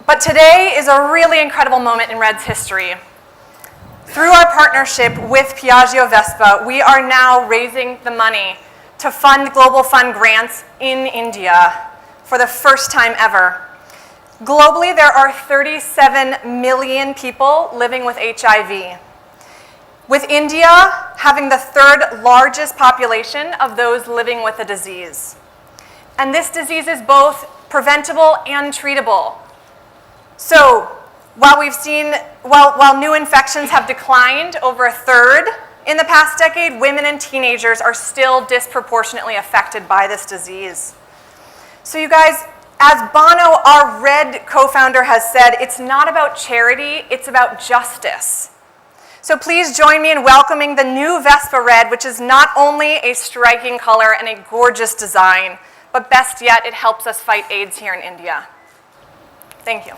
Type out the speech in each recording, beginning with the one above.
But today is a really incredible moment in Red's history. Through our partnership with Piaggio Vespa, we are now raising the money to fund Global Fund grants in India for the first time ever. Globally, there are 37 million people living with HIV, with India having the third largest population of those living with the disease. And this disease is both preventable and treatable. So, while new infections have declined over a third in the past decade, women and teenagers are still disproportionately affected by this disease. So you guys, as Bono, our Red co-founder, has said, it's not about charity, it's about justice. So please join me in welcoming the new Vespa Red, which is not only a striking color and a gorgeous design, but best yet, it helps us fight AIDS here in India. Thank you.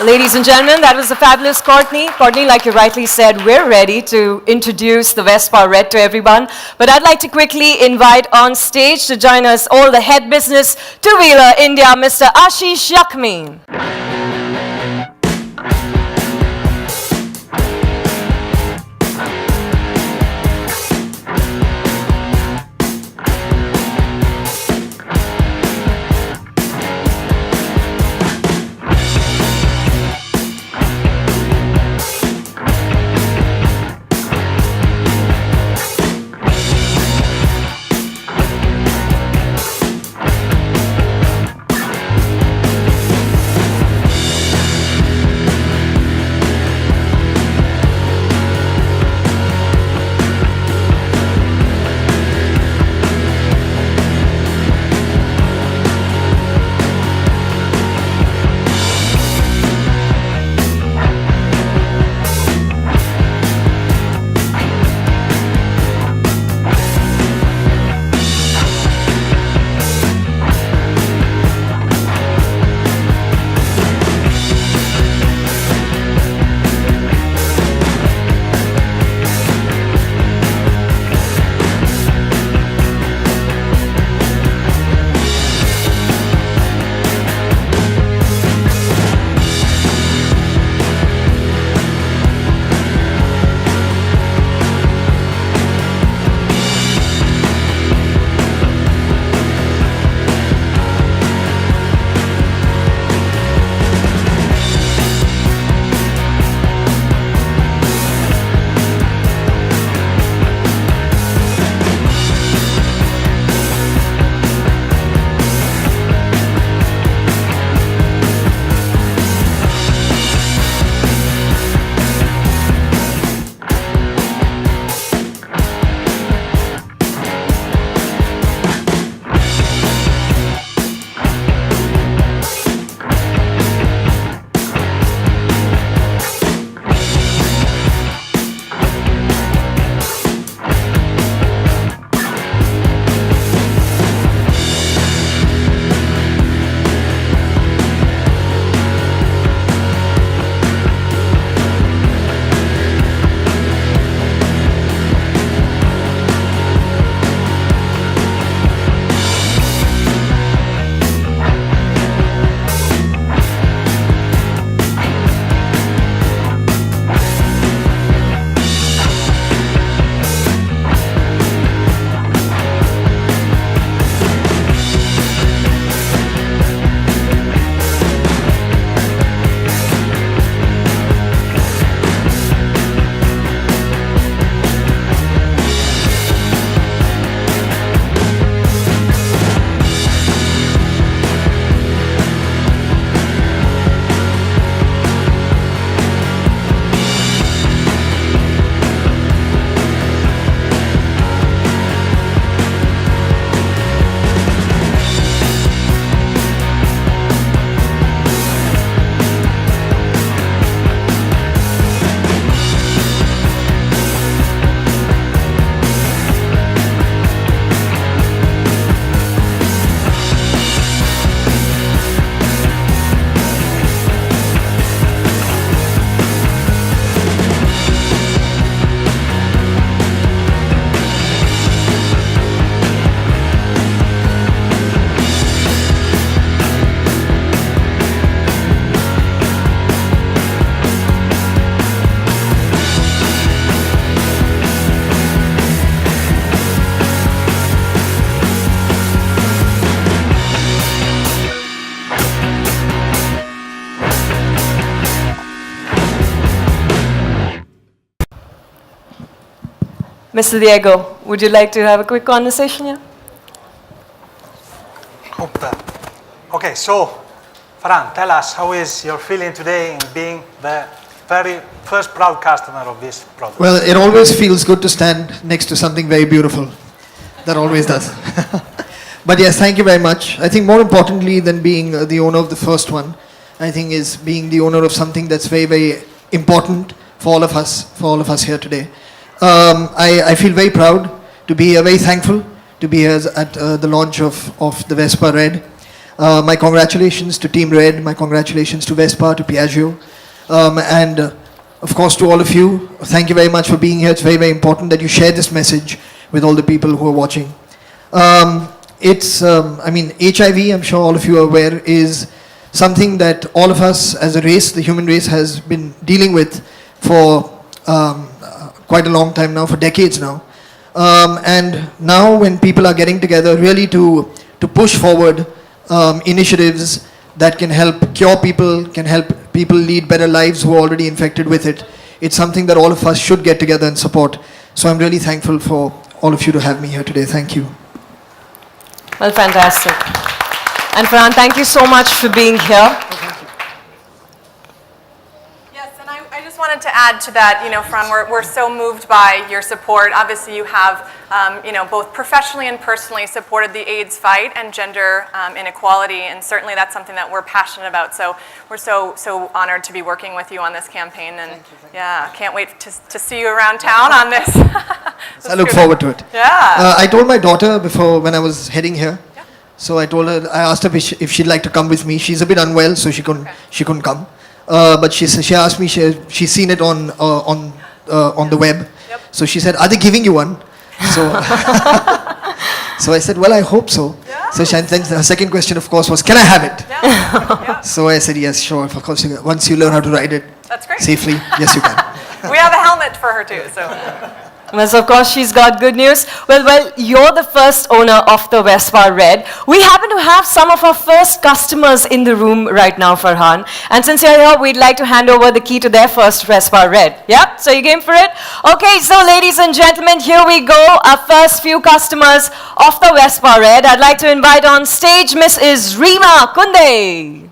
Ladies and gentlemen, that was a fabulous Courtney. Courtney, like you rightly said, we're ready to introduce the Vespa Red to everyone. But I'd like to quickly invite on stage to join us all the head business two-wheeler India, Mr. Ashish Yakmi. Mr. Diego, would you like to have a quick conversation here? Hope that. Okay, so Farhan, tell us how is your feeling today in being the very first proud customer of this product? Well, it always feels good to stand next to something very beautiful. That always does. But yes, thank you very much. I think more importantly than being the owner of the first one, I think is being the owner of something that's very, very important for all of us here today. I feel very proud to be here, very thankful to be here at the launch of the Vespa Red. My congratulations to Team Red, my congratulations to Vespa, to Piaggio, and of course to all of you. Thank you very much for being here. It's very, very important that you share this message with all the people who are watching. HIV, I'm sure all of you are aware, is something that all of us as a race, the human race, has been dealing with for quite a long time now, for decades now. And now when people are getting together really to push forward initiatives that can help cure people, can help people lead better lives who are already infected with it, it's something that all of us should get together and support. So I'm really thankful for all of you to have me here today. Thank you. Well, fantastic. And Farhan, thank you so much for being here. Yes, and I just wanted to add to that, Farhan, we're so moved by your support. Obviously, you have, both professionally and personally supported the AIDS fight and gender inequality, and certainly that's something that we're passionate about. So we're so honored to be working with you on this campaign, and yeah, can't wait to see you around town on this. I look forward to it. Yeah. I told my daughter before when I was heading here. So I asked her if she'd like to come with me. She's a bit unwell, so she couldn't come. But she asked me, she's seen it on the web. Yep. So she said, "Are they giving you one?" So, so I said, "Well, I hope so." Yeah. So then her second question, of course, was, "Can I have it?" Yeah. Yeah. So I said, "Yes, sure. Of course, once you learn how to ride it That's great. safely, yes, you can." We have a helmet for her too, so. Well, so of course, she's got good news. Well, you're the first owner of the Vespa Red. We happen to have some of our first customers in the room right now, Farhan. And since you're here, we'd like to hand over the key to their first Vespa Red. Yep, so you game for it? Okay, so ladies and gentlemen, here we go. Our first few customers of the Vespa Red. I'd like to invite on stage Mrs. Rima Kunde.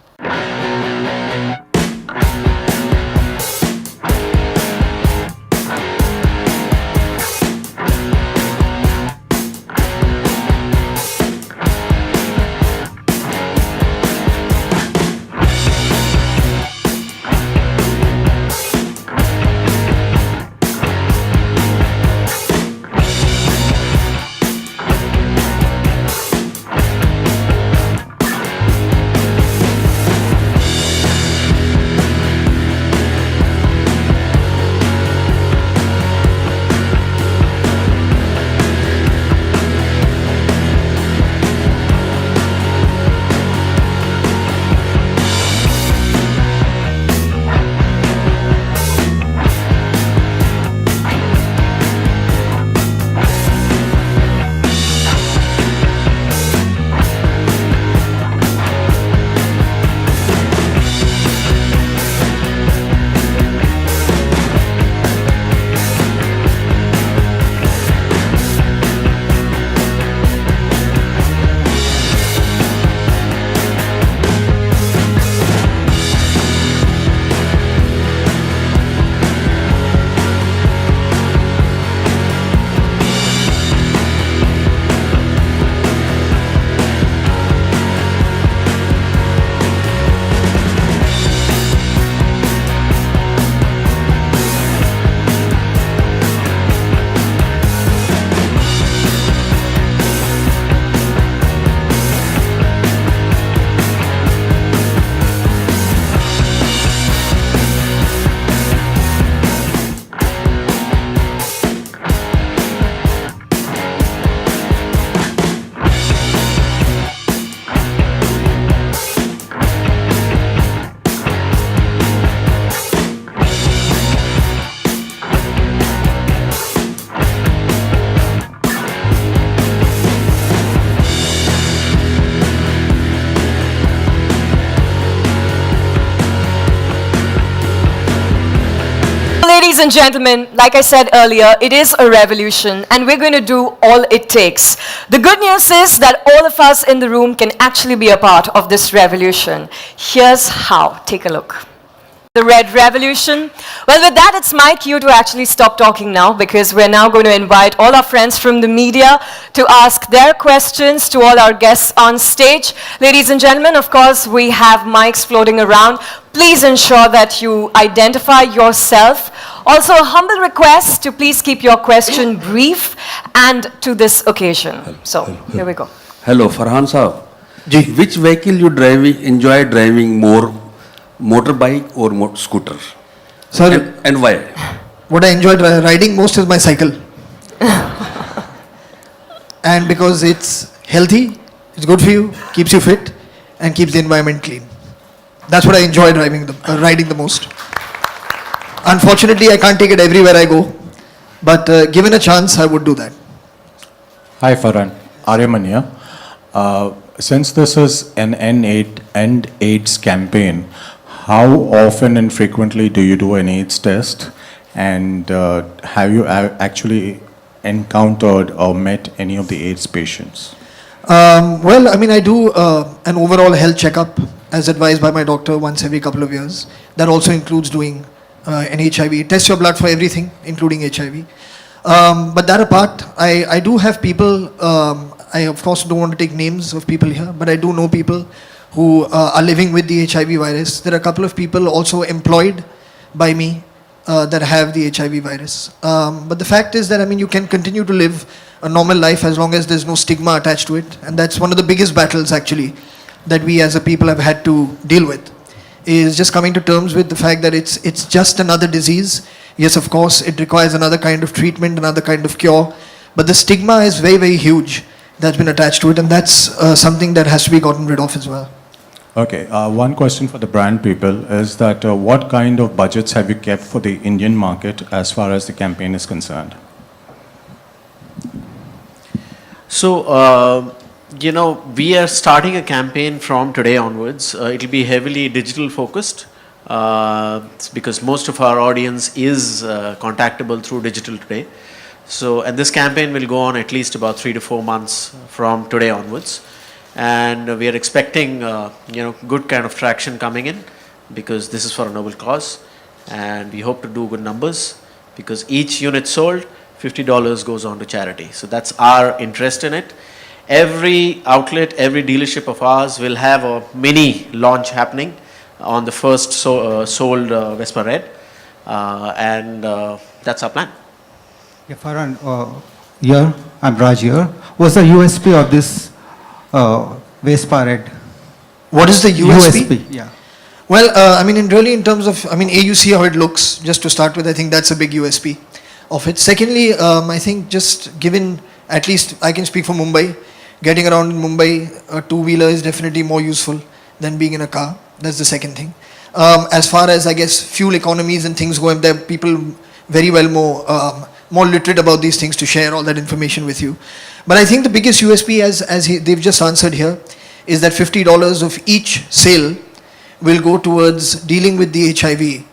Ladies and gentlemen, like I said earlier, it is a revolution and we're going to do all it takes. The good news is that all of us in the room can actually be a part of this revolution. Here's how. Take a look. The red revolution. Well, with that, it's my cue to actually stop talking now because we're now going to invite all our friends from the media to ask their questions to all our guests on stage. Ladies and gentlemen, of course, we have mics floating around. Please ensure that you identify yourself. Also, a humble request to please keep your question brief and to this occasion. So, here we go. Hello, Farhan sahab. Ji. Which vehicle you enjoy driving more, motorbike or scooter? Sir, And why? what I enjoy riding most is my cycle. And because it's healthy, it's good for you, keeps you fit, and keeps the environment clean. That's what I enjoy riding the most. Unfortunately, I can't take it everywhere I go, but given a chance, I would do that. Hi Farhan, Aryaman here. Since this is an End AIDS campaign, how often and frequently do you do an AIDS test? And have you actually encountered or met any of the AIDS patients? Well, I mean, I do an overall health checkup as advised by my doctor once every couple of years. That also includes doing an HIV. Test your blood for everything, including HIV. But that apart, I do have people, I of course don't want to take names of people here, but I do know people who are living with the HIV virus. There are a couple of people also employed by me that have the HIV virus. But the fact is that, I mean, you can continue to live a normal life as long as there's no stigma attached to it. And that's one of the biggest battles actually that we as a people have had to deal with, is just coming to terms with the fact that it's just another disease. Yes, of course, it requires another kind of treatment, another kind of cure, but the stigma is very, very huge that's been attached to it, and that's something that has to be gotten rid of as well. Okay, one question for the brand people is that what kind of budgets have you kept for the Indian market as far as the campaign is concerned? So, we are starting a campaign from today onwards. It'll be heavily digital focused because most of our audience is contactable through digital today. So, and this campaign will go on at least about 3 to 4 months from today onwards. And we are expecting, good kind of traction coming in because this is for a noble cause. And we hope to do good numbers because each unit sold, $50 goes on to charity. So that's our interest in it. Every outlet, every dealership of ours will have a mini launch happening on the first sold Vespa Red. And that's our plan. Yeah, Farhan, here, I'm Raj here. What's the USP of this Vespa Red? What is the USP? Yeah. Well, I mean, in terms of, I mean, you see how it looks, just to start with. I think that's a big USP of it. Secondly, I think just given, at least I can speak for Mumbai, getting around in Mumbai, a two-wheeler is definitely more useful than being in a car. That's the second thing. As far as, I guess, fuel economies and things go, there are people very well more literate about these things to share all that information with you. But I think the biggest USP, they've just answered here, is that $50 of each sale will go towards dealing with the HIV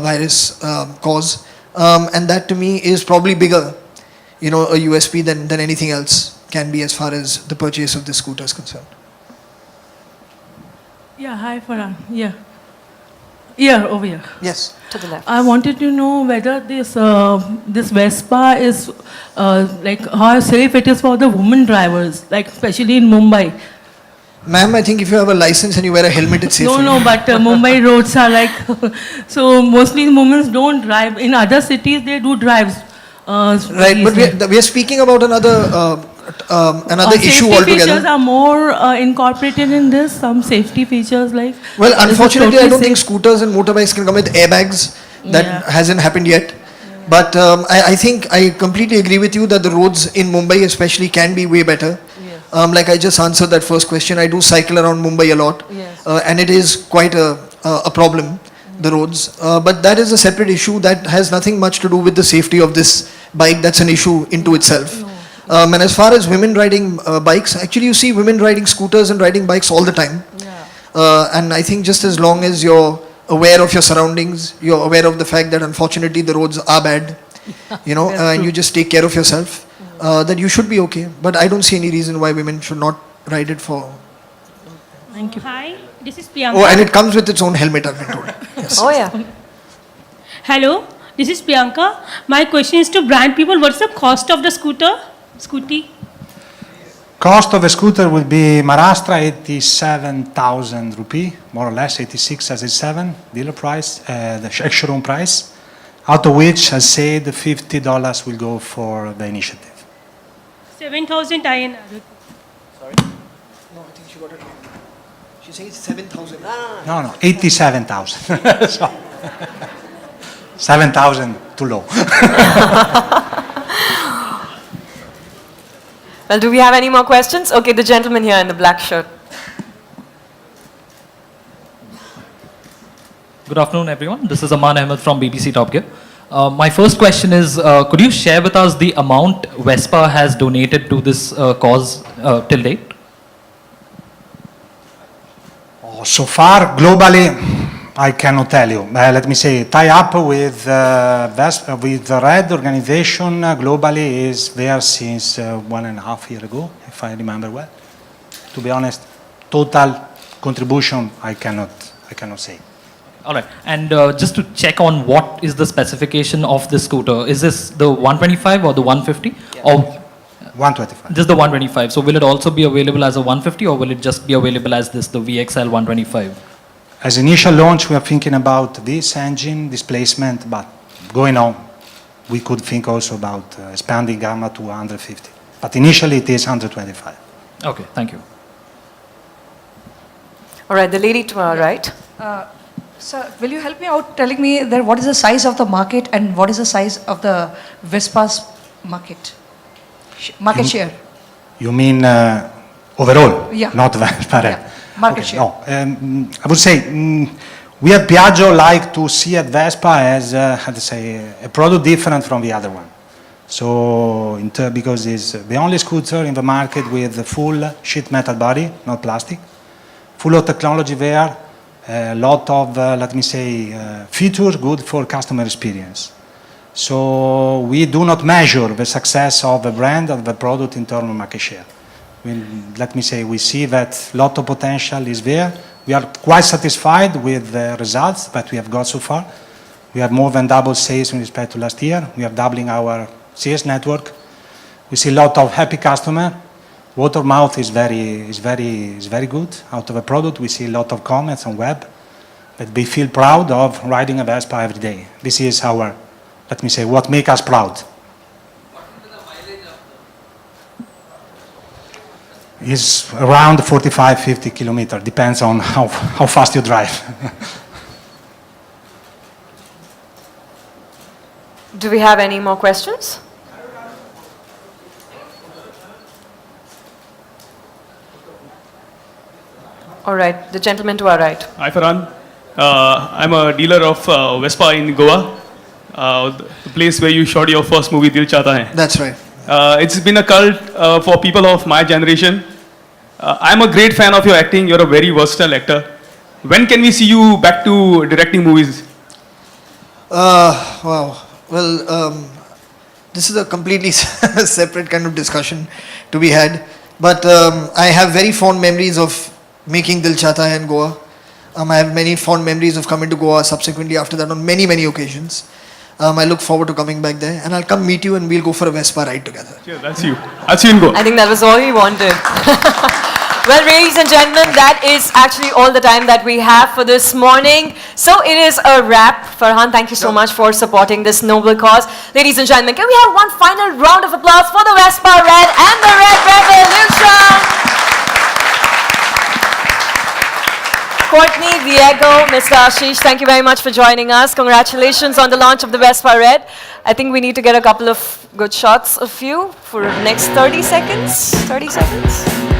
virus cause. And that to me is probably bigger, a USP than anything else can be as far as the purchase of this scooter is concerned. Yeah, hi Farhan. Yeah. Yeah, over here. Yes. To the left. I wanted to know whether this Vespa is like how safe it is for the women drivers, like especially in Mumbai. Ma'am, I think if you have a license and you wear a helmet, it's safe. No, but Mumbai roads are like so mostly women don't drive. In other cities they do drives. Right, but we are speaking about another issue safety altogether. features are more incorporated in this. Some safety features like. Well, is it unfortunately, I totally don't think safe? scooters and motorbikes can come with airbags. That Yeah. hasn't happened yet. But I think I completely agree with you that the roads in Mumbai especially can be way better. Yes. Like I just answered that first question, I do cycle around Mumbai a lot. Yes. And it is quite a problem, the roads. But that is a separate issue that has nothing much to do with the safety of this bike. That's an issue into itself. And as far as women riding bikes, actually you see women riding scooters and riding bikes all the time. Yeah. And I think just as long as you're aware of your surroundings, you're aware of the fact that unfortunately the roads are bad, and you just take care of yourself, that you should be okay. But I don't see any reason why women should not ride it for. Thank you. Hi, this is Priyanka. Oh, and it comes with its own helmet, I've been told. Yes. Oh, yeah. Hello, this is Priyanka. My question is to brand people. What's the cost of the scooty? Cost of a scooter will be Maharashtra 87,000 rupee, more or less 86 as it's 7 dealer price, the showroom price, out of which, as said, $50 will go for the initiative. 7,000 INR. No, I think she got it wrong. She says 7,000. No, 87,000. So, 7,000 too low. Well, do we have any more questions? Okay, the gentleman here in the black shirt. Good afternoon, everyone. This is Aman Ahmed from BBC Top Gear. My first question is, could you share with us the amount Vespa has donated to this cause till date? So far, globally, I cannot tell you. Let me say, tie up with Vespa, with the Red organization globally is there since 1.5 years ago, if I remember well. To be honest, total contribution I cannot say. All right. And just to check on what is the specification of this scooter, is this the 125 or the 150? Yeah. Or 125. Just the 125. So will it also be available as a 150 or will it just be available as this, the VXL 125? As initial launch, we are thinking about this engine displacement, but going on, we could think also about expanding gamma to 150. But initially, it is 125. Okay, thank you. All right, the lady to our right. Sir, will you help me out telling me that what is the size of the market and what is the size of the Vespa's market share? You mean overall? Yeah. Not Vespa. Yeah. Market share. No, I would say we at Piaggio like to see at Vespa as how to say a product different from the other one. So because it's the only scooter in the market with a full sheet metal body, not plastic, full of technology there, a lot of let me say features good for customer experience. So we do not measure the success of the brand of the product in terms of market share. Let me say, we see that a lot of potential is there. We are quite satisfied with the results that we have got so far. We have more than double sales in respect to last year. We are doubling our sales network. We see a lot of happy customers. Word of mouth is very good. Out of the product, we see a lot of comments on web that they feel proud of riding a Vespa every day. This is our, let me say, what makes us proud. Is around 45-50 kilometers, depends on how fast you drive. Do we have any more questions? All right, the gentleman to our right. Hi Farhan, I'm a dealer of Vespa in Goa, the place where you shot your first movie Dil Chahta Hai. That's right. It's been a cult for people of my generation. I'm a great fan of your acting. You're a very versatile actor. When can we see you back to directing movies? Wow. Well, this is a completely separate kind of discussion to be had. But I have very fond memories of making Dil Chahta Hai in Goa. I have many fond memories of coming to Goa subsequently after that on many, many occasions. I look forward to coming back there, and I'll come meet you and we'll go for a Vespa ride together. Sure, that's you. I'll see you in Goa. I think that was all we wanted. Well, ladies and gentlemen, that is actually all the time that we have for this morning. So it is a wrap. Farhan, thank you so much for supporting this noble cause. Ladies and gentlemen, can we have one final round of applause for the Vespa Red and the Red Revolution? Courtney, Diego, Mr. Ashish, thank you very much for joining us. Congratulations on the launch of the Vespa Red. I think we need to get a couple of good shots of you for the next 30 seconds. 30 seconds?